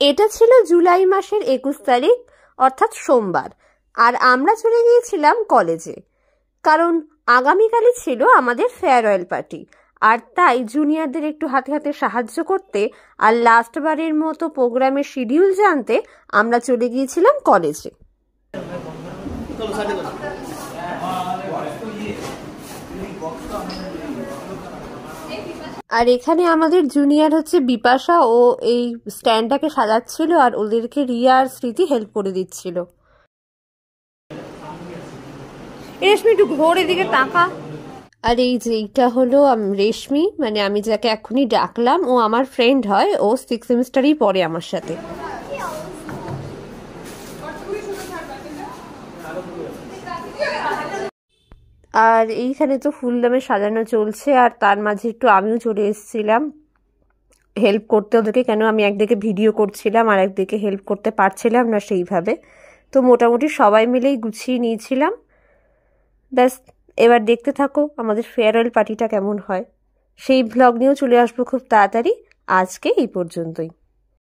এটা ছিল জুলাই মাসের 21 তারিখ অর্থাৎ সোমবার। আর আমরা চলে গিয়েছিলাম কলেজে, কারণ আগামীকালই ছিল আমাদের ফেয়ারওয়েল পার্টি। আর তাই জুনিয়রদের একটু হাতে হাতে সাহায্য করতে আর লাস্ট বারের মতো প্রোগ্রামের শিডিউল জানতে আমরা চলে গিয়েছিলাম কলেজে। আর এখানে আমাদের জুনিয়র হচ্ছে বিপাশা, ও এই স্ট্যান্ডটাকে সাজাচ্ছিল আর ওদেরকে রিয়া আর স্মৃতি হেল্প করে দিচ্ছিল। রেশমি একটু ঘোর এদিকে তাকা। আর এই যে এইটা হলো রেশমি, মানে আমি যাকে এখনই ডাকলাম, ও আমার ফ্রেন্ড হয়, ও 6 সেমিস্টারই পড়ে আমার সাথে। আর এইখানে তো ফুলদামে সাজানো চলছে, আর তার মাঝে একটু আমিও চলে এসেছিলাম হেল্প করতে ওদেরকে, কেন আমি একদিকে ভিডিও করছিলাম আর একদিকে হেল্প করতে পারছিলাম না সেইভাবে। তো মোটামুটি সবাই মিলেই গুছিয়ে নিয়েছিলাম। ব্যাস, এবার দেখতে থাকো আমাদের ফেয়ারওয়েল পার্টিটা কেমন হয়। সেই ভ্লগ নিয়েও চলে আসবো খুব তাড়াতাড়ি। আজকে এই পর্যন্তই।